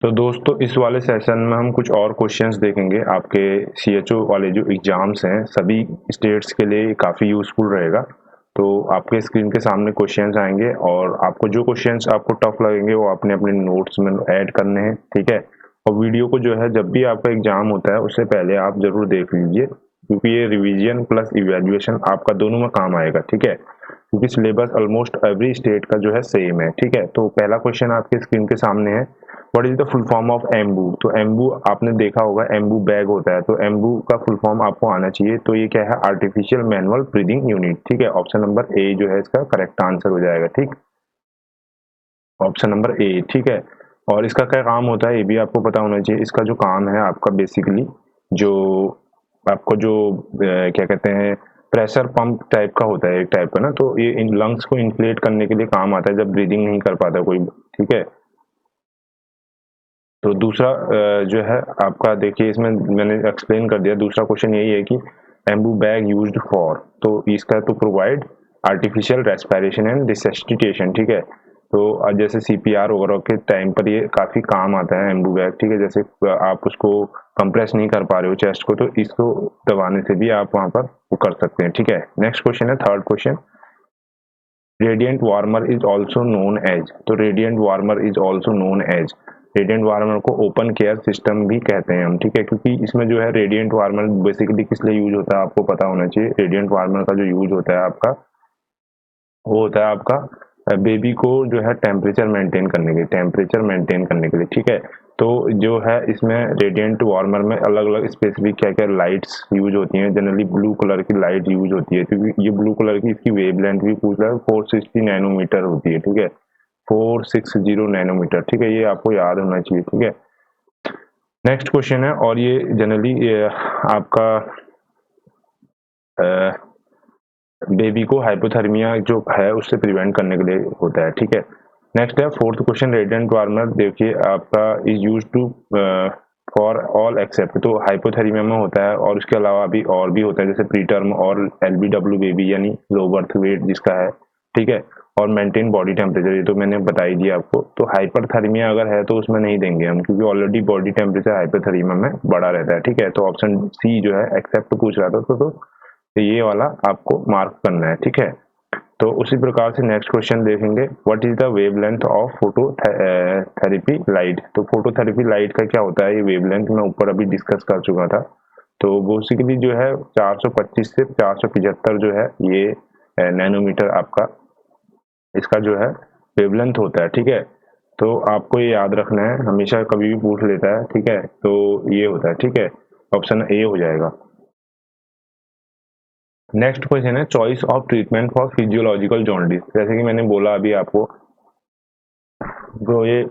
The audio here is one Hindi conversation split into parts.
तो दोस्तों इस वाले सेशन में हम कुछ और क्वेश्चंस देखेंगे। आपके सीएचओ वाले जो एग्जाम्स हैं सभी स्टेट्स के लिए काफ़ी यूज़फुल रहेगा। तो आपके स्क्रीन के सामने क्वेश्चंस आएंगे और आपको जो क्वेश्चंस आपको टफ लगेंगे वो आपने अपने नोट्स में ऐड करने हैं, ठीक है। और वीडियो को जो है जब भी आपका एग्जाम होता है उससे पहले आप जरूर देख लीजिए, क्योंकि ये रिवीजन प्लस इवेल्युएशन आपका दोनों में काम आएगा, ठीक है। क्योंकि सिलेबस ऑलमोस्ट एवरी स्टेट का जो है सेम है, ठीक है। तो पहला क्वेश्चन आपके स्क्रीन के सामने है, what is the full form of Anbu. तो एम्बू आपने देखा होगा, एम्बू बैग होता है, तो एम्बू का फुल फॉर्म आपको आना चाहिए। तो ये क्या है, आर्टिफिशियल मैनुअल ब्रीदिंग यूनिट, ठीक है। ऑप्शन नंबर ए जो है इसका करेक्ट आंसर हो जाएगा, ठीक। ऑप्शन नंबर ए, ठीक है। और इसका क्या काम होता है ये भी आपको पता होना चाहिए। इसका जो काम है आपका बेसिकली जो आपको जो क्या कहते हैं, प्रेशर पंप टाइप का होता है एक टाइप का ना, तो ये इन लंग्स को इन्फ्लेट करने के लिए काम आता है जब ब्रीदिंग नहीं कर पाता कोई, ठीक है। तो दूसरा जो है आपका देखिए, इसमें मैंने एक्सप्लेन कर दिया। दूसरा क्वेश्चन यही है कि एम्बू बैग यूज्ड फॉर, तो इसका तो प्रोवाइड आर्टिफिशियल रेस्पिरेशन एंड रिसस्टिटेशन, ठीक है। तो जैसे सीपीआर वगैरह के टाइम पर ये काफी काम आता है एम्बू बैग, ठीक है। जैसे आप उसको कंप्रेस नहीं कर पा रहे हो चेस्ट को, तो इसको दबाने से भी आप वहां पर वो कर सकते हैं, ठीक है। नेक्स्ट क्वेश्चन है third question, radiant warmer is also known as. तो radiant warmer is also known as, radiant warmer को ओपन केयर सिस्टम भी कहते हैं हम, ठीक है। क्योंकि इसमें जो है रेडिएंट वार्मर बेसिकली किस लिए यूज होता है आपको पता होना चाहिए। रेडिएंट वार्मर का जो यूज होता है आपका, वो होता है आपका बेबी को जो है टेम्परेचर मेंटेन करने के लिए, टेम्परेचर मेंटेन करने के लिए, ठीक है। तो जो है इसमें रेडिएंट वार्मर में अलग अलग स्पेसिफिक क्या क्या लाइट्स यूज होती हैं। जनरली ब्लू कलर की लाइट यूज होती है, क्योंकि ये ब्लू कलर की इसकी वेवलेंथ भी पूछ रहा है 460 नैनोमीटर होती है, ठीक है। 460 नैनोमीटर, ठीक है। ये आपको याद होना चाहिए, ठीक है। नेक्स्ट क्वेश्चन है, और ये जनरली आपका बेबी को हाइपोथर्मिया जो है उससे प्रिवेंट करने के लिए होता है, ठीक है। नेक्स्ट है फोर्थ क्वेश्चन, रेडिएंट वार्मर देखिए आपका is use to for all except. तो हाइपोथर्मिया में होता है और उसके अलावा भी और भी होता है, जैसे प्रीटर्म और एलबीडब्ल्यू बेबी यानी लो बर्थ वेट जिसका है, ठीक है। और मेंटेन बॉडी टेम्परेचर, ये तो मैंने बता ही दिया आपको। तो हाइपरथर्मिया अगर है तो उसमें नहीं देंगे हम, क्योंकि ऑलरेडी बॉडी टेम्परेचर हाइपरथर्मिया में बढ़ा रहता है, ठीक है। तो ऑप्शन सी जो है एक्सेप्ट पूछ रहा था, तो ये वाला आपको मार्क करना है, ठीक है। तो उसी प्रकार से नेक्स्ट क्वेश्चन देखेंगे, what is the wavelength of phototherapy light. तो फोटोथेरेपी लाइट का क्या होता है, ये वेवलेंथ मैं ऊपर अभी डिस्कस कर चुका था। तो बेसिकली जो है 425 से 475 जो है ये नैनोमीटर आपका इसका जो है वेवलेंथ होता है, ठीक है। तो आपको ये याद रखना है, हमेशा कभी भी पूछ लेता है, ठीक है। तो ये होता है, ठीक है। ऑप्शन ए हो जाएगा। नेक्स्ट क्वेश्चन है, choice of treatment for physiological jaundice. जैसे कि मैंने बोला अभी आपको, जो ये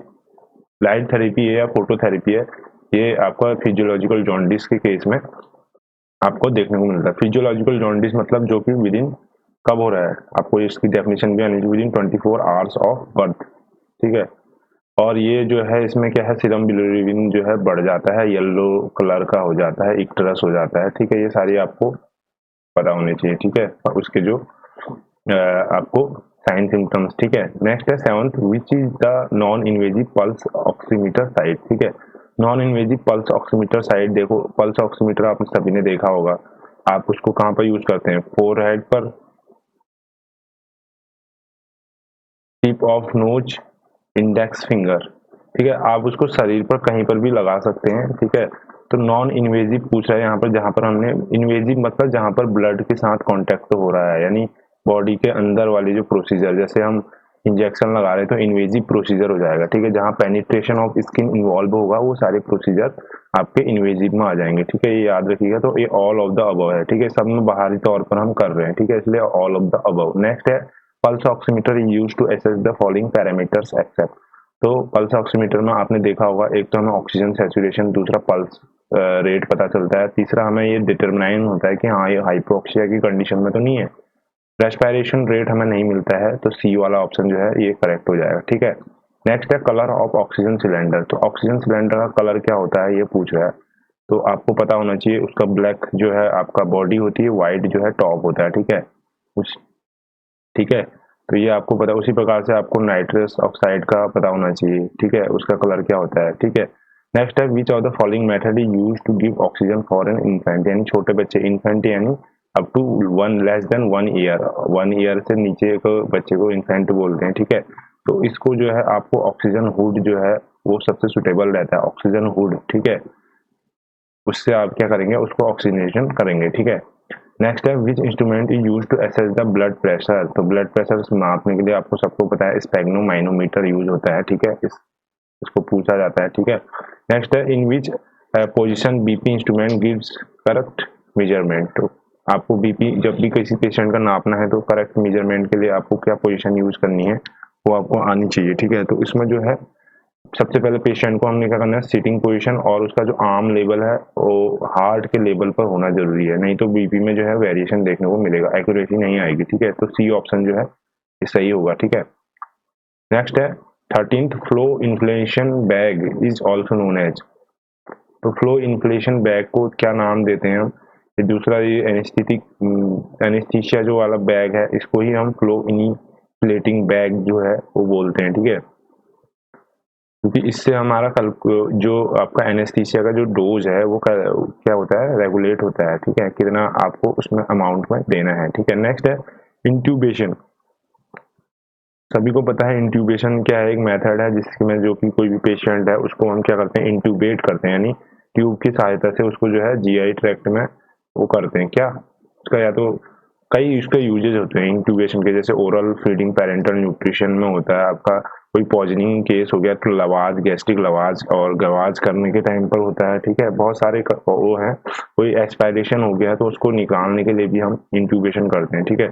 लाइट थेरेपी है या फोटोथेरेपी है, ये आपका फिजियोलॉजिकल जॉन्डिस के केस में आपको देखने को मिलता है। फिजियोलॉजिकल जॉन्डिस मतलब जो कि विद इन कब हो रहा है, आपको इसकी डेफिनेशन भी आनी चाहिए, with in 24 hours of birth, ठीक है। और ये जो है इसमें क्या है, सीरम बिलिरुबिन जो है बढ़ जाता है, येलो कलर का हो जाता है, इक्टरस हो जाता है, ठीक है। ये सारी आपको पता होने चाहिए, ठीक है। और उसके जो आपको साइन सिम्टम्स, ठीक है। नेक्स्ट है seventh, which is the non invasive pulse oximeter site, ठीक है। Non invasive pulse oximeter site, देखो पल्स ऑक्सीमीटर आप सभी ने देखा होगा, आप उसको कहाँ पर यूज करते हैं, फोरहेड पर, tip of nose, index finger, ठीक है। आप उसको शरीर पर कहीं पर भी लगा सकते हैं, ठीक है। तो नॉन इन्वेजिव पूछ रहा है यहाँ पर, जहां पर हमने इन्वेजिव मतलब जहां पर ब्लड के साथ कांटेक्ट हो रहा है, यानी बॉडी के अंदर वाली जो प्रोसीजर, जैसे हम इंजेक्शन लगा रहे हैं तो इन्वेजिव प्रोसीजर हो जाएगा, ठीक है। जहां पेनिट्रेशन ऑफ स्किन इन्वॉल्व होगा वो सारे प्रोसीजर आपके इन्वेजिव में आ जाएंगे, ठीक है। ये याद रखिएगा। तो ये ऑल ऑफ द अबव है, ठीक है। सब में बाहरी तौर पर हम कर रहे हैं, ठीक है, इसलिए all of the above. Next है, pulse oximeter is used to assess the following parameters except. तो पल्स ऑक्सीमीटर में आपने देखा होगा, एक तो हमें ऑक्सीजन सैचुरेशन, दूसरा पल्स रेट पता चलता है, तीसरा हमें ये डिटरमाइन होता है कि हाँ ये हाइपोक्सिया की कंडीशन में तो नहीं है। रेस्पिरेशन रेट हमें नहीं मिलता है, तो सी वाला ऑप्शन जो है ये करेक्ट हो जाएगा, ठीक है। नेक्स्ट है कलर ऑफ ऑक्सीजन सिलेंडर। तो ऑक्सीजन सिलेंडर का कलर क्या होता है ये पूछ रहा है, तो आपको पता होना चाहिए। उसका ब्लैक जो है आपका बॉडी होती है, व्हाइट जो है टॉप होता है, ठीक है। उस ठीक है। तो ये आपको पता, उसी प्रकार से आपको नाइट्रस ऑक्साइड का पता होना चाहिए, ठीक है, उसका कलर क्या होता है, ठीक है। नेक्स्ट है which of the following method is use to give oxygen for an infant, यानी छोटे बच्चे, इन्फेंट यानी up to less than 1 year, 1 year से नीचे को बच्चे को इन्फेंट बोलते हैं, ठीक है। तो इसको जो है आपको ऑक्सीजन हुड जो है वो सबसे सुटेबल रहता है, ऑक्सीजन हुड, ठीक है। उससे आप क्या करेंगे, उसको ऑक्सीजनेशन करेंगे, ठीक है। नेक्स्ट है which instrument is use to assess the blood pressure, तो ब्लड प्रेशर मापने के लिए आपको सबको पता है स्पेग्नोमाइनोमीटर यूज होता है, ठीक है, इसको पूछा जाता है, ठीक है। नेक्स्ट है in which position BP instrument gives correct measurement, तो आपको बीपी जब भी किसी पेशेंट का नापना है तो करेक्ट मेजरमेंट के लिए आपको क्या पोजीशन यूज करनी है वो आपको आनी चाहिए, ठीक है। तो इसमें जो है सबसे पहले पेशेंट को हमने क्या करना है, सिटिंग पोजीशन, और उसका जो आर्म लेवल है वो हार्ट के लेवल पर होना जरूरी है, नहीं तो बीपी में जो है वेरिएशन देखने को मिलेगा, एक्यूरेसी नहीं आएगी, ठीक है। तो सी ऑप्शन जो है ये सही होगा, ठीक है। नेक्स्ट है 13th flow inflation bag is also known as, तो फ्लो इन्फ्लेशन बैग को क्या नाम देते हैं हम, ये दूसरा ये एनेस्थीसिया जो वाला बैग है इसको ही हम फ्लो इन्फ्लेटिंग बैग जो है वो बोलते हैं, ठीक है। क्योंकि इससे हमारा जो आपका एनेस्थीसिया का जो डोज है वो क्या होता है, रेगुलेट होता है, ठीक है, कितना आपको उसमें अमाउंट में देना है, ठीक है। नेक्स्ट है इंट्यूबेशन, सभी को पता है इंट्यूबेशन क्या है, एक मेथड है जिसमें जो कि कोई भी पेशेंट है उसको हम क्या करते हैं, इंट्यूबेट करते हैं, यानी ट्यूब की सहायता से उसको जो है जीआई ट्रैक्ट में वो करते हैं क्या, उसका या तो कई उसके यूजेज होते हैं इंट्यूबेशन के, जैसे ओरल फीडिंग, पेरेंटल न्यूट्रिशन में होता है आपका, कोई पॉइजनिंग केस हो गया तो लवाज, गैस्ट्रिक लवाज और गवाज करने के टाइम पर होता है, ठीक है, बहुत सारे वो है, कोई एक्सपायरेशन हो गया तो उसको निकालने के लिए भी हम इंट्यूबेशन करते हैं, ठीक है।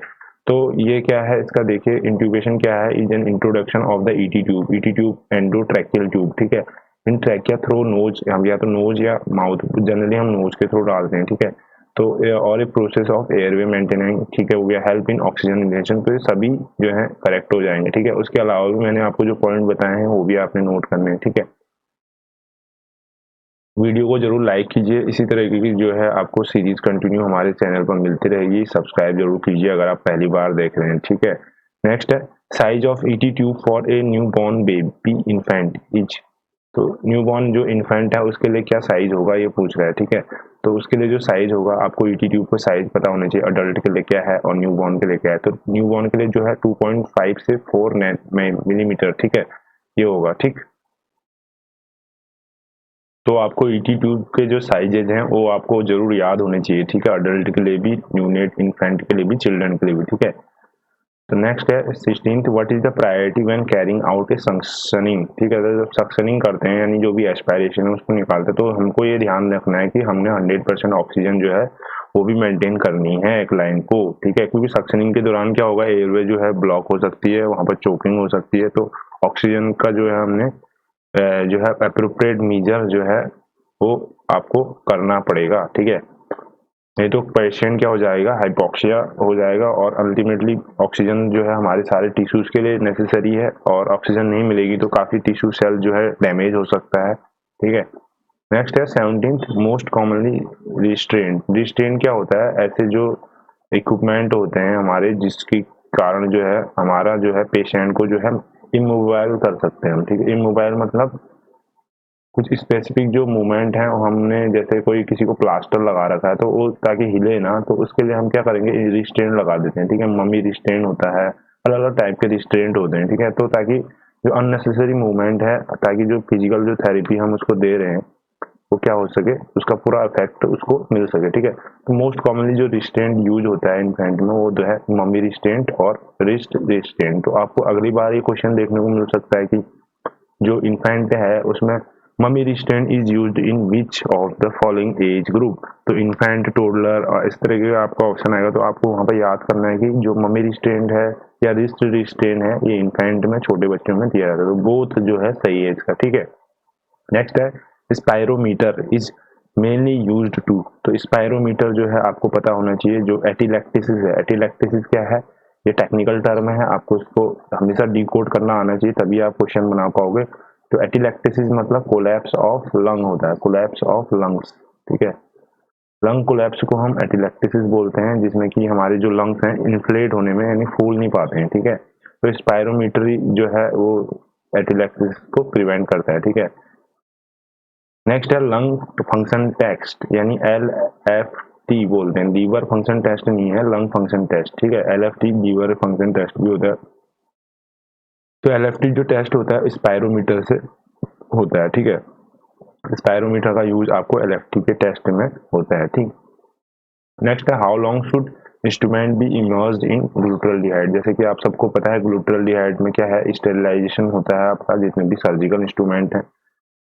तो ये क्या है इसका, देखिए इंट्यूबेशन क्या है, is an introduction of the ET tube endotracheal tube, ठीक है, इन ट्रैकिया थ्रू नोज, हम या तो नोज या माउथ, जनरली हम नोज के थ्रू डालते हैं, ठीक है। तो और एक प्रोसेस ऑफ एयरवे मेंटेनेंस, ठीक है, हो गया हेल्प इन ऑक्सीजन इनहेलेशन, तो ये सभी जो है करेक्ट हो जाएंगे, ठीक है। उसके अलावा भी मैंने आपको जो पॉइंट बताए हैं वो भी आपने नोट करने हैं, ठीक है। वीडियो को जरूर लाइक कीजिए, इसी तरह की जो है आपको सीरीज कंटिन्यू हमारे चैनल पर मिलती रहेगी, सब्सक्राइब जरूर कीजिए अगर आप पहली बार देख रहे हैं, ठीक है। नेक्स्ट है size of ET tube for a new born baby infant is, तो न्यू बॉर्न जो इन्फेंट है उसके लिए क्या साइज होगा ये पूछ रहा है, ठीक है। तो उसके लिए जो साइज होगा आपको ईटी ट्यूब का साइज पता होना चाहिए, अडल्ट के लिए क्या है और न्यू बॉर्न के लिए क्या है, तो न्यू बॉर्न के लिए जो है 2.5 से 4 मिलीमीटर, ठीक है, ये होगा, ठीक। तो आपको ईटी ट्यूब के जो साइजेज हैं वो आपको जरूर याद होने चाहिए, ठीक है, अडल्ट के लिए भी, न्यूनेट इन्फेंट के लिए भी, चिल्ड्रन के लिए भी, ठीक है। तो नेक्स्ट है 16th what is the priority when carrying out A suctioning, ठीक है, तो जब सक्शनिंग करते हैं यानी जो भी एस्पायरेशन है उसको निकालते हैं तो हमको ये ध्यान रखना है कि हमने 100% ऑक्सीजन जो है वो भी मेंटेन करनी है एक लाइन को, ठीक है, क्योंकि सक्शनिंग के दौरान क्या होगा, एयरवे जो है ब्लॉक हो सकती है, वहां पर चोकिंग हो सकती है, तो ऑक्सीजन का जो है हमने जो है अप्रोप्रिएट मेजर जो है वो आपको करना पड़ेगा, ठीक है, नहीं तो पेशेंट क्या हो जाएगा, हाइपोक्सिया हो जाएगा, और अल्टीमेटली ऑक्सीजन जो है हमारे सारे टिश्यूज के लिए नेसेसरी है, और ऑक्सीजन नहीं मिलेगी तो काफी टिश्यू सेल जो है डैमेज हो सकता है, ठीक है। नेक्स्ट है 17th मोस्ट कॉमनली रिस्ट्रेन क्या होता है, ऐसे जो इक्विपमेंट होते हैं हमारे जिसके कारण जो है हमारा जो है पेशेंट को जो है इमोबाइल कर सकते हैं हम, ठीक है, इमोबाइल मतलब कुछ स्पेसिफिक जो मूवमेंट है हमने, जैसे कोई किसी को प्लास्टर लगा रखा है तो वो ताकि हिले ना, तो उसके लिए हम क्या करेंगे, रिस्ट्रेंट लगा देते हैं, ठीक है, मम्मी रिस्ट्रेंट होता है, अलग अलग टाइप के रिस्ट्रेंट होते हैं, ठीक है, तो ताकि जो अननेसेसरी मूवमेंट है, ताकि जो फिजिकल जो थेरेपी हम उसको दे रहे हैं वो क्या हो सके, उसका पूरा इफेक्ट उसको मिल सके, ठीक है। तो मोस्ट कॉमनली जो रिस्ट्रेंट यूज होता है इन्फेंट में वो जो है मम्मी रिस्ट्रेंट और रिस्ट रिस्ट्रेंट, तो आपको अगली बार ये क्वेश्चन देखने को मिल सकता है कि जो इन्फेंट है उसमें mummy restraint is used in which of the following age group, तो इन्फेंट, टोडलर और इस तरह के आपका ऑप्शन आएगा, तो आपको वहां पर याद करना है कि जो मम्मी रिस्ट्रेंट है या रिस्ट रिस्ट्रेंट है ये इन्फेंट में, छोटे बच्चों में दिया जाता है, तो बोथ जो है सही है इसका, ठीक है। नेक्स्ट है spirometer is mainly used to, तो स्पायरोमीटर जो है आपको पता होना चाहिए, जो एटिलैक्टिसिस है, एटिलैक्टिसिस क्या है, ये टेक्निकल टर्म है, आपको इसको हमेशा डिकोड करना आना चाहिए तभी आप क्वेश्चन बना पाओगे। तो एटिलैक्टिसिस मतलब कोलैप्स ऑफ लंग होता है, कोलैप्स ऑफ लंग्स, ठीक है, लंग कोलैप्स को हम एटिलैक्टिसिस बोलते हैं, जिसमें कि हमारे जो लंग्स हैं इन्फ्लेट होने में यानी फूल नहीं पाते हैं, ठीक है। तो स्पायरोमीटरी जो है वो एटिलैक्सिस को प्रिवेंट करता है, ठीक है। नेक्स्ट है लंग फंक्शन टेस्ट, यानी LFT बोलते हैं, लीवर फंक्शन टेस्ट नहीं है, लंग फंक्शन टेस्ट, ठीक है। LFT लीवर फंक्शन टेस्ट भी होता है। तो LFT जो टेस्ट होता है स्पायरोमीटर से होता है, ठीक है। स्पायरोमीटर का यूज आपको LFT के टेस्ट में होता है, ठीक। नेक्स्ट है how long should instrument be immersed in glutaraldehyde. जैसे कि आप सबको पता है ग्लूटाल्डिहाइड में क्या है, स्टेरिलाइजेशन होता है आपका, जितने भी सर्जिकल इंस्ट्रूमेंट है,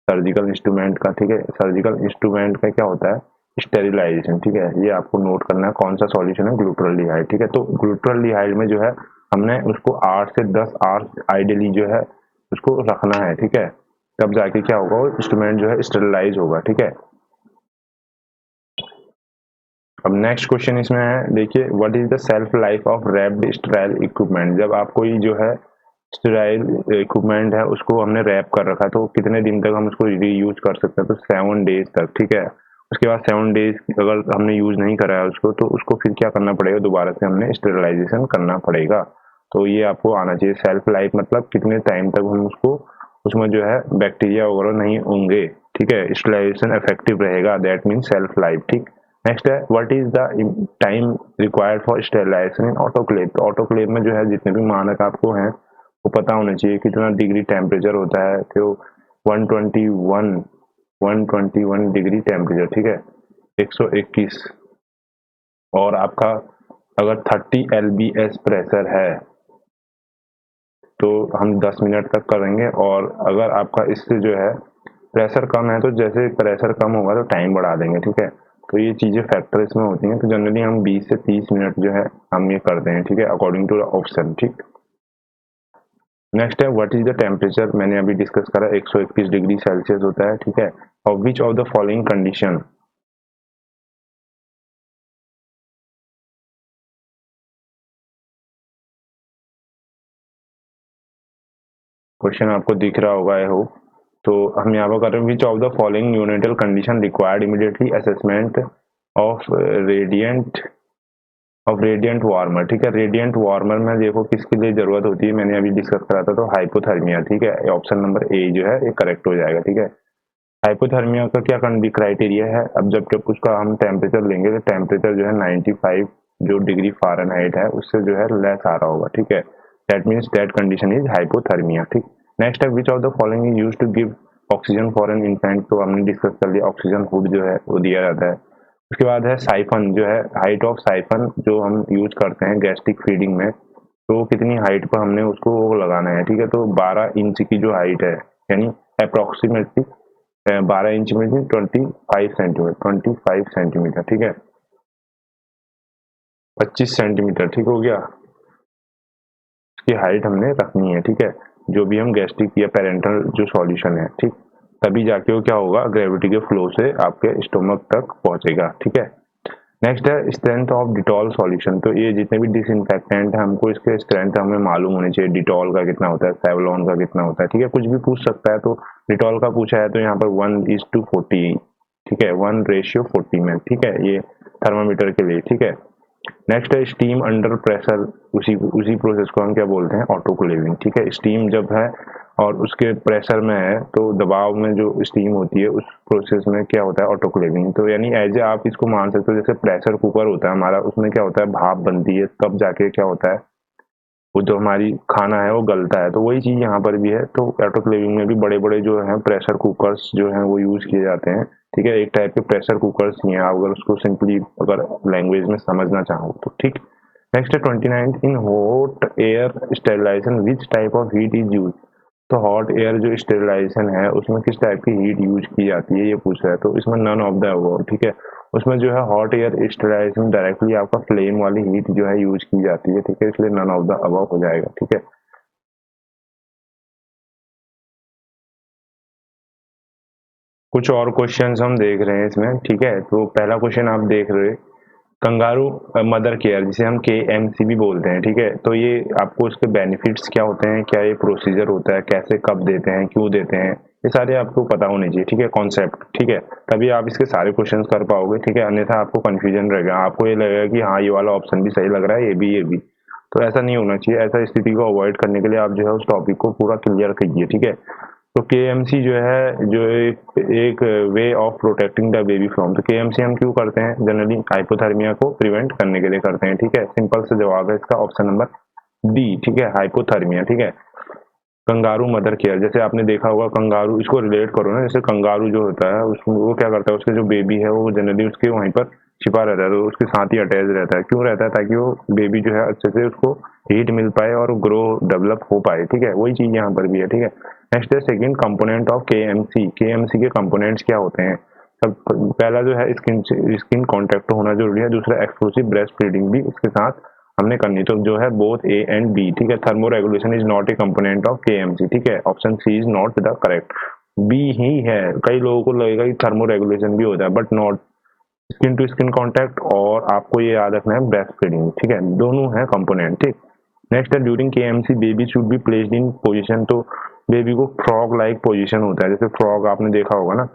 सर्जिकल इंस्ट्रूमेंट का, ठीक है। सर्जिकल इंस्ट्रूमेंट का क्या होता है, स्टेरिलाइजेशन, ठीक है। ये आपको नोट करना है कौन सा सॉल्यूशन है, ग्लूटाल्डिहाइड, ठीक है। तो ग्लूटाल्डिहाइड में जो है हमने उसको 8 से 10 आवर्स आइडियली जो है उसको रखना है, ठीक है। तब जाके क्या होगा, वो इंस्ट्रूमेंट जो है स्टेरिलाइज होगा, ठीक है। अब नेक्स्ट क्वेश्चन इसमें है, देखिए what is the self life of wrapped sterile equipment. जब आप कोई जो है स्टेराइल इक्विपमेंट है उसको हमने रैप कर रखा, तो कितने दिन तक हम उसको रीयूज कर सकते हैं, तो 7 डेज तक, ठीक है। उसके बाद 7 डेज अगर हमने यूज नहीं करा है उसको, तो उसको फिर क्या करना पड़ेगा, दोबारा से हमने स्टेरिलाइजेशन करना पड़ेगा। तो ये आपको आना चाहिए, सेल्फ लाइफ मतलब कितने टाइम तक हम उसको उसमें जो है बैक्टीरिया वगैरह नहीं होंगे, ठीक है। स्टेरिलाइजेशन इफेक्टिव रहेगा, दैट मीन सेल्फ लाइफ, ठीक। नेक्स्ट है what is the time required for sterilization in autoclave. Autoclave में जो है जितने भी मानक आपको हैं वो पता होना चाहिए, कितना डिग्री टेम्परेचर होता है, तो 121 डिग्री टेम्परेचर, ठीक है, 121। और आपका अगर 30 LBS प्रेशर है तो हम 10 मिनट तक करेंगे, और अगर आपका इससे जो है प्रेशर कम है तो जैसे प्रेशर कम होगा तो टाइम बढ़ा देंगे, ठीक है। तो ये चीज़ें फैक्टर इसमें होती हैं, तो जनरली हम 20 से 30 मिनट जो है हम ये करते हैं, ठीक है, अकॉर्डिंग टू द ऑप्शन, ठीक। नेक्स्ट है व्हाट इज द टेम्परेचर, मैंने अभी डिस्कस करा 121 डिग्री सेल्सियस होता है, ठीक है। और विच of the following condition, question आपको दिख रहा होगा, आई होप। तो हम यहाँ पर कर रहे हैं विच of the following neonatal condition required immediately assessment of radiant warmer, ठीक है। रेडियंट वार्मर में देखो किसके लिए जरूरत होती है, मैंने अभी डिस्कस करा था, तो हाइपोथर्मिया, ठीक है। ऑप्शन नंबर ए जो है ये करेक्ट हो जाएगा, ठीक है। हाइपोथर्मिया का क्या क्राइटेरिया है, अब जब उसका हम टेम्परेचर लेंगे तो टेम्परेचर जो है 95 जो डिग्री फ़ारेनहाइट है उससे जो है लेस आ रहा होगा, ठीक है। That means that condition is hypothermia, ठीक। नेक्स्ट है which of the following is used to give oxygen for an infant, तो हमने डिस्कस कर लिया, ऑक्सीजन हुड जो है वो दिया जाता है। उसके बाद है साइफन, जो है हाइट ऑफ साइफन जो हम यूज करते हैं गैस्ट्रिक फीडिंग में, तो कितनी हाइट पर हमने उसको वो लगाना है, ठीक है। तो 12 इंच की जो हाइट है, यानी अप्रोक्सीमेटली 12 इंच में 25 सेंटीमीटर, ठीक है, 25 सेंटीमीटर, ठीक हो गया। इसकी हाइट हमने रखनी है, ठीक है, जो भी हम गैस्ट्रिक या पेरेंटल जो सॉल्यूशन है, ठीक। तभी जाके वो क्या होगा, ग्रेविटी के फ्लो से आपके स्टोमक तक पहुंचेगा, ठीक है। नेक्स्ट है स्ट्रेंथ ऑफ डिटॉल सॉल्यूशन, तो ये जितने भी डिसइंफेक्टेंट है हमको इसके स्ट्रेंथ हमें मालूम होनी चाहिए, डिटॉल का कितना होता है, सेवलॉन का कितना होता है, ठीक है। कुछ भी पूछ सकता है, तो डिटॉल का पूछा है तो यहाँ पर 1:40, ठीक है, 1:40 में, ठीक है, ये थर्मामीटर के लिए, ठीक है। नेक्स्ट है स्टीम अंडर प्रेशर, उसी प्रोसेस को हम क्या बोलते हैं, ऑटोक्लेविंग, ठीक है। स्टीम जब है और उसके प्रेशर में है तो दबाव में जो स्टीम होती है उस प्रोसेस में क्या होता है, ऑटोक्लेविंग। तो यानी एज ए आप इसको मान सकते हो जैसे प्रेशर कुकर होता है हमारा, उसमें क्या होता है, भाप बनती है, तब जाके क्या होता है, वो जो हमारी खाना है वो गलता है। तो वही चीज़ यहाँ पर भी है, तो ऑटोक्लेविंग में भी बड़े बड़े जो है प्रेशर कुकर्स जो हैं वो यूज़ किए जाते हैं, ठीक है। एक टाइप के प्रेशर कुकर्स ही हैं, अगर उसको सिंपली अगर लैंग्वेज में समझना चाहो तो, ठीक। नेक्स्ट है 29 in hot air sterilization which type of heat is use, तो हॉट एयर जो स्टेरिलाइजेशन है उसमें किस टाइप की हीट यूज की जाती है ये पूछ रहा है, तो इसमें नन ऑफ द अबव, ठीक है। उसमें जो है हॉट एयर स्टेरिलाइजेशन डायरेक्टली आपका फ्लेम वाली हीट जो है यूज की जाती है, ठीक है, इसलिए नन ऑफ द अबव हो जाएगा, ठीक है। कुछ और क्वेश्चंस हम देख रहे हैं इसमें, ठीक है। तो पहला क्वेश्चन आप देख रहे हैं, कंगारू मदर केयर जिसे हम KMC भी बोलते हैं, ठीक है। तो ये आपको इसके बेनिफिट्स क्या होते हैं, क्या ये प्रोसीजर होता है, कैसे कब देते हैं, क्यों देते हैं, ये सारे आपको पता होने चाहिए, ठीक है, कॉन्सेप्ट, ठीक है। तभी आप इसके सारे क्वेश्चंस कर पाओगे, ठीक है, अन्यथा आपको कंफ्यूजन रहेगा, आपको ये लगेगा कि हाँ ये वाला ऑप्शन भी सही लग रहा है, ये भी। तो ऐसा नहीं होना चाहिए। ऐसा स्थिति को अवॉइड करने के लिए आप जो है उस टॉपिक को पूरा क्लियर कीजिए, ठीक है। तो केएमसी जो है जो एक way of protecting the baby from, तो केएमसी हम क्यों करते हैं? जनरली हाइपोथर्मिया को प्रिवेंट करने के लिए करते हैं, ठीक है। सिंपल से जवाब है इसका ऑप्शन नंबर डी, ठीक है, हाइपोथर्मिया, ठीक है। कंगारू मदर केयर, जैसे आपने देखा होगा कंगारू, इसको रिलेट करो ना, जैसे कंगारू जो होता है उसमें वो क्या करता है, उसके जो बेबी है वो जनरली उसके वहीं पर छिपा रहता है, तो उसके साथ ही अटैच रहता है। क्यों रहता है? ताकि वो बेबी जो है अच्छे से उसको हीट मिल पाए और ग्रो डेवलप हो पाए, ठीक है। वही चीज यहाँ पर भी है, ठीक है। नेक्स्ट है second component of KMC. KMC के कंपोनेंट्स क्या होते हैं? सब पहला जो है स्किन स्किन कांटेक्ट होना जरूरी है, दूसरा एक्सक्लूसिव ब्रेस्ट फीडिंग भी इसके साथ हमने करनी, तो जो है बोथ ए एंड बी, ठीक है। Thermoregulation is not a component of KMC, ठीक है। Option C is not the correct, B ही है। कई लोगों को लगेगा कि थर्मो रेगुलेशन भी होता है, but not. Skin to skin contact और आपको ये याद रखना है ब्रेस्ट फीडिंग, ठीक है, दोनों है कंपोनेंट, ठीक। नेक्स्ट है during KMC baby should be placed in position, तो बेबी को फ्रॉग लाइक पोजीशन होता है, जैसे फ्रॉग आपने देखा होगा ना,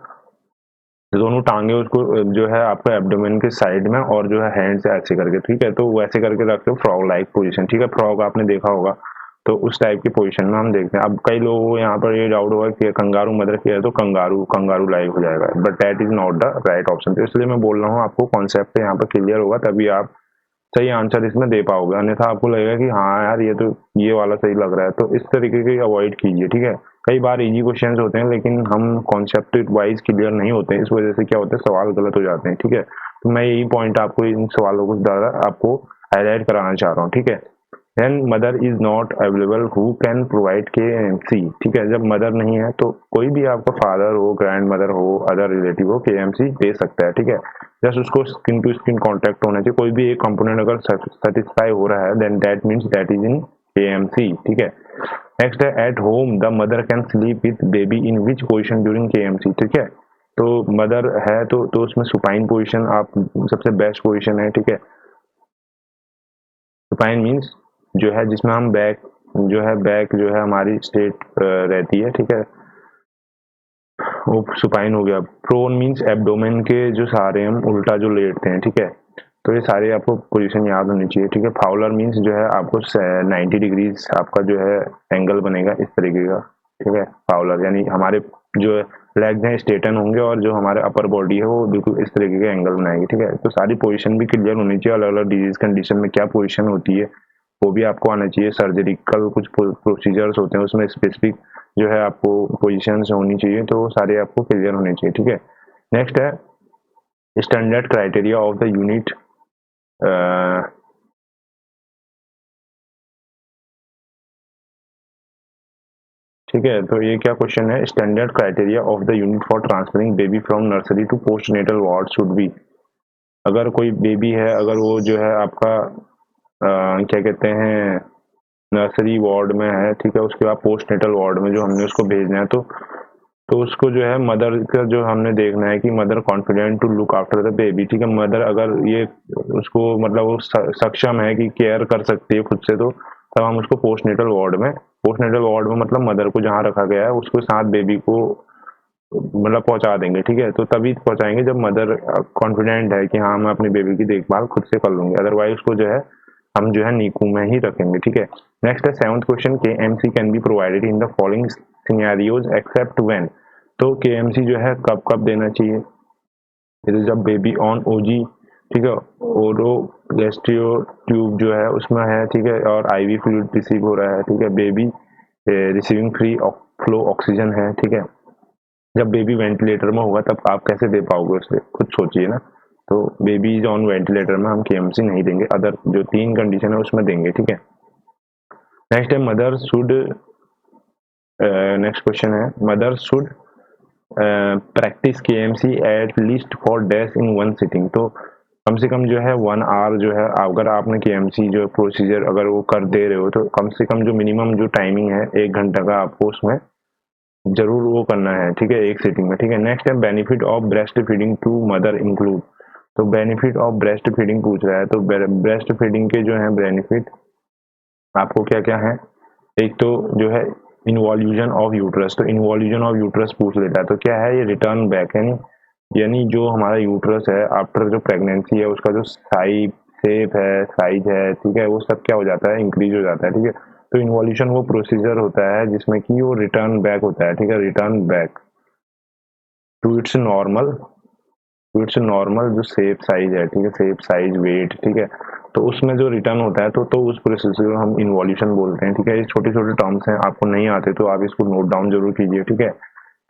दोनों टांगे उसको जो है आपको एब्डोमेन के साइड में और जो है हैंड से ऐसे करके, ठीक है, तो वैसे करके रखते हो फ्रॉग लाइक पोजीशन, ठीक है। फ्रॉग आपने देखा होगा, तो उस टाइप की पोजीशन में हम देखते हैं। अब कई लोगों को यहाँ पर ये डाउट होगा कि कंगारू मदर किया है तो कंगारू लाइक हो जाएगा, but that is not the right option. तो इसलिए मैं बोल रहा हूँ आपको कॉन्सेप्ट यहाँ पर क्लियर होगा तभी आप सही आंसर इसमें दे पाओगे, अन्यथा आपको लगेगा कि हाँ यार ये तो ये वाला सही लग रहा है, तो इस तरीके के अवॉइड कीजिए, ठीक है। कई बार इजी क्वेश्चंस होते हैं लेकिन हम कॉन्सेप्ट वाइज क्लियर नहीं होते हैं, इस वजह से क्या होता है सवाल गलत हो जाते हैं, ठीक है। तो मैं यही पॉइंट आपको इन सवालों को द्वारा आपको हाईलाइट कराना चाह रहा हूँ, ठीक है। Then mother is not available who can provide KMC, ठीक है। जब मदर नहीं है तो कोई भी आपका फादर हो, ग्रैंड मदर हो, अदर रिलेटिव हो, केएमसी दे सकता है, ठीक है। जस्ट उसको स्किन टू स्किन कांटेक्ट होना चाहिए। कोई भी एक कंपोनेंट अगर सेटिस्फाई हो रहा है then that means that is in KMC, ठीक है। नेक्स्ट है at home the mother can sleep with baby in which position during KMC, ठीक है। तो मदर है तो उसमें सुपाइन पोजिशन आप सबसे बेस्ट पोजिशन है, ठीक है। सुपाइन मीन्स जो है जिसमें हम बैक जो है हमारी स्टेट रहती है, ठीक है, वो सुपाइन हो गया। प्रोन मीन्स एब्डोमेन के जो सारे हम उल्टा जो लेटते हैं, ठीक है। तो ये सारे आपको पोजीशन याद होनी चाहिए, ठीक है। फाउलर मीन्स जो है आपको 90 डिग्रीज आपका जो है एंगल बनेगा इस तरीके का, ठीक है। फाउलर यानी हमारे जो लेग्स हैं स्ट्रेटन होंगे और जो हमारे अपर बॉडी है वो बिल्कुल इस तरीके का एंगल बनाएगी, ठीक है। तो सारी पोजीशन भी क्लियर होनी चाहिए, अलग अलग डिजीज कंडीशन में क्या पोजीशन होती है वो भी आपको आना चाहिए। सर्जरिकल कुछ प्रोसीजर्स होते हैं उसमें स्पेसिफिक जो है आपको पोजीशंस होनी चाहिए, तो वो सारे आपको क्लियर होने चाहिए, ठीक है। नेक्स्ट है standard criteria of the unit, ठीक है। तो ये क्या क्वेश्चन है, standard criteria of the unit for transferring baby from nursery to post natal ward should be. अगर कोई बेबी है, अगर वो जो है आपका क्या कहते हैं नर्सरी वार्ड में है, ठीक है, उसके बाद पोस्ट नेटल वार्ड में जो हमने उसको भेजना है, तो उसको जो है मदर का जो हमने देखना है कि mother confident to look after the baby, ठीक है। मदर अगर ये उसको मतलब वो सक्षम है कि केयर कर सकती है खुद से, तो तब हम उसको पोस्ट नेटल वार्ड में मतलब मदर को जहाँ रखा गया है उसको साथ बेबी को मतलब पहुंचा देंगे, ठीक है। तो तभी पहुंचाएंगे जब मदर कॉन्फिडेंट है कि हाँ मैं अपनी बेबी की देखभाल खुद से कर लूंगी, अदरवाइज उसको जो है हम जो है नीकू में ही रखेंगे, ठीक है। नेक्स्ट है 7th question, KMC can be provided in the following scenarios except when. तो केएमसी जो है कब कब देना चाहिए? जब बेबी ऑन ओजी, ठीक है, ओरो गैस्ट्रियो ट्यूब जो है उसमें है, ठीक है, और आईवी फ्लूइड रिसीव हो रहा है, ठीक है। Baby receiving free flow oxygen है, ठीक है। जब बेबी वेंटिलेटर में होगा तब आप कैसे दे पाओगे उसे, खुद सोचिए ना। तो बेबी इज ऑन वेंटिलेटर में हम केएमसी नहीं देंगे, अदर जो 3 कंडीशन है उसमें देंगे, ठीक है। नेक्स्ट है मदर शुड, नेक्स्ट क्वेश्चन है mother should practice KMC at least for days in one sitting. तो कम से कम जो है 1 आवर जो है अगर आपने केएमसी जो प्रोसीजर अगर वो कर दे रहे हो तो कम से कम जो मिनिमम जो टाइमिंग है 1 घंटा का आपको उसमें जरूर वो करना है, ठीक है, एक सिटिंग में, ठीक है। नेक्स्ट है benefit of breast feeding to mother include. तो बेनिफिट ऑफ ब्रेस्ट फीडिंग पूछ रहा है, तो ब्रेस्ट फीडिंग के जो है बेनिफिट आपको क्या क्या है। एक तो जो है इन्वॉल्यूशन ऑफ यूट्रस, तो इन्वॉल्यूशन ऑफ यूट्रस पूछ लेता है, तो क्या है ये रिटर्न बैक, यानी जो हमारा यूट्रस है आफ्टर जो प्रेगनेंसी है उसका जो साइड शेप है, साइज है, ठीक है, वो सब क्या हो जाता है, इंक्रीज हो जाता है, ठीक है। तो इन्वॉल्यूशन वो प्रोसीजर होता है जिसमें कि वो रिटर्न बैक होता है, ठीक है, return back to its normal, जो शेप साइज है, ठीक है, शेप साइज वेट, ठीक है। तो उसमें जो रिटर्न होता है तो उस प्रोसेस को हम इन्वॉल्यूशन बोलते हैं, ठीक है। ये छोटे छोटे टर्म्स हैं, आपको नहीं आते तो आप इसको नोट डाउन जरूर कीजिए, ठीक है।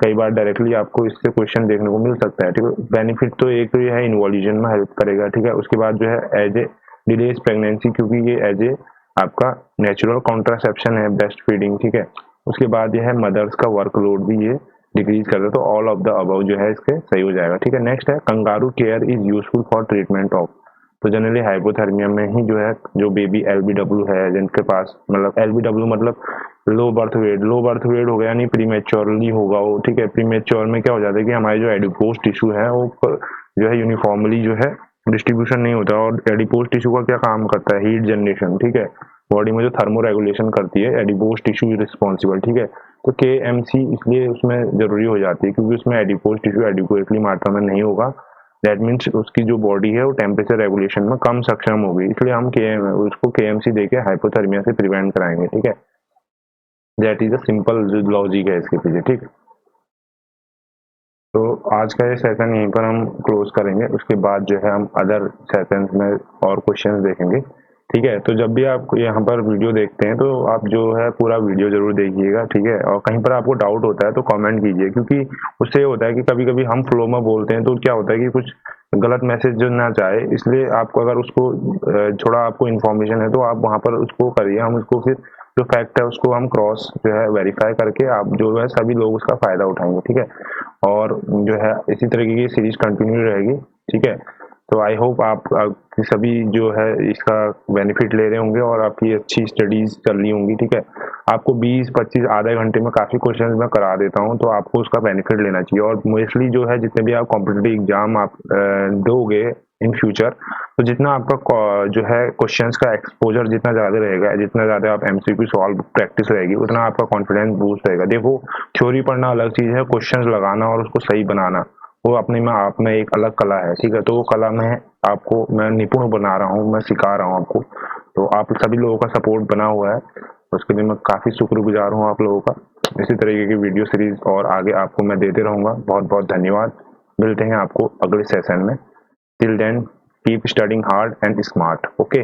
कई बार डायरेक्टली आपको इससे क्वेश्चन देखने को मिल सकता है, ठीक है। बेनिफिट तो एक तो ये है, इन्वॉल्यूशन में हेल्प करेगा, ठीक है। उसके बाद जो है एज ए डिलेज प्रेगनेंसी, क्योंकि ये एज ए आपका नेचुरल कॉन्ट्रासेप्शन है, ब्रेस्ट फीडिंग, ठीक है। उसके बाद यह है मदर्स का वर्कलोड भी ये डिक्रीज करता है, तो ऑल ऑफ द अबव जो है इसके सही हो जाएगा, ठीक है। नेक्स्ट है kangaroo care is useful for treatment of, तो जनरली हाइपोथर्मिया में ही जो है जो बेबी एलबीडब्ल्यू है जिनके पास, मतलब एलबीडब्ल्यू मतलब लो बर्थ वेट हो गया, यानी प्रीमेच्योरली होगा वो, ठीक है। प्रीमेच्योर में क्या हो जाता है कि हमारे जो एडिपोज टिश्यू है वो जो है यूनिफॉर्मली जो है डिस्ट्रीब्यूशन नहीं होता, और एडिपोज टिश्यू का क्या काम करता है, हीट जनरेशन, ठीक है। बॉडी में जो थर्मो रेगुलेशन करती है एडिपोज टिश्यू रिस्पॉन्सिबल, ठीक है। तो KMC इसलिए उसमें जरूरी हो जाती है क्योंकि उसमें एडिपोज टिश्यू एडिक्वेटली मात्रा में नहीं होगा, दैट मीन्स उसकी जो बॉडी है वो टेम्परेचर रेगुलेशन में कम सक्षम होगी, इसलिए हम उसको KMC देके हाइपोथर्मिया से प्रिवेंट कराएंगे, ठीक है। That is a simple logic है इसके पीछे, ठीक। तो आज का ये सेशन यहीं पर हम क्लोज करेंगे, उसके बाद जो है हम अदर सेशंस में और क्वेश्चंस देखेंगे, ठीक है। तो जब भी आप यहाँ पर वीडियो देखते हैं तो आप जो है पूरा वीडियो जरूर देखिएगा, ठीक है। और कहीं पर आपको डाउट होता है तो कमेंट कीजिए, क्योंकि उससे ये होता है कि कभी कभी हम फ्लो में बोलते हैं तो क्या होता है कि कुछ गलत मैसेज जो ना चाहे, इसलिए आपको अगर उसको थोड़ा आपको इन्फॉर्मेशन है तो आप वहाँ पर उसको करिए, हम उसको फिर जो फैक्ट है उसको हम क्रॉस जो है वेरीफाई करके आप जो है सभी लोग उसका फायदा उठाएंगे, ठीक है। और जो है इसी तरीके की सीरीज कंटिन्यू रहेगी, ठीक है। तो आई होप आप सभी जो है इसका बेनिफिट ले रहे होंगे और आपकी अच्छी स्टडीज चल रही होंगी, ठीक है। आपको 20-25 आधे घंटे में काफ़ी क्वेश्चन मैं करा देता हूँ, तो आपको उसका बेनिफिट लेना चाहिए। और मोस्टली जो है जितने भी आप कॉम्पिटिटिव एग्जाम आप दोगे इन फ्यूचर, तो जितना आपका जो है क्वेश्चंस का एक्सपोजर जितना ज़्यादा रहेगा, जितना ज़्यादा आप MCQ सॉल्व प्रैक्टिस रहेगी, उतना आपका कॉन्फिडेंस बूस्ट रहेगा। देखो, थ्योरी पढ़ना अलग चीज़ है, क्वेश्चंस लगाना और उसको सही बनाना वो अपने में आप में एक अलग कला है, ठीक है। तो वो कला में आपको मैं निपुण बना रहा हूँ, मैं सिखा रहा हूँ आपको, तो आप सभी लोगों का सपोर्ट बना हुआ है, उसके लिए मैं काफ़ी शुक्रगुजार हूँ आप लोगों का। इसी तरीके की वीडियो सीरीज और आगे आपको मैं देते रहूँगा। बहुत बहुत धन्यवाद, मिलते हैं आपको अगले सेशन में। Till then keep studying hard and smart, okay.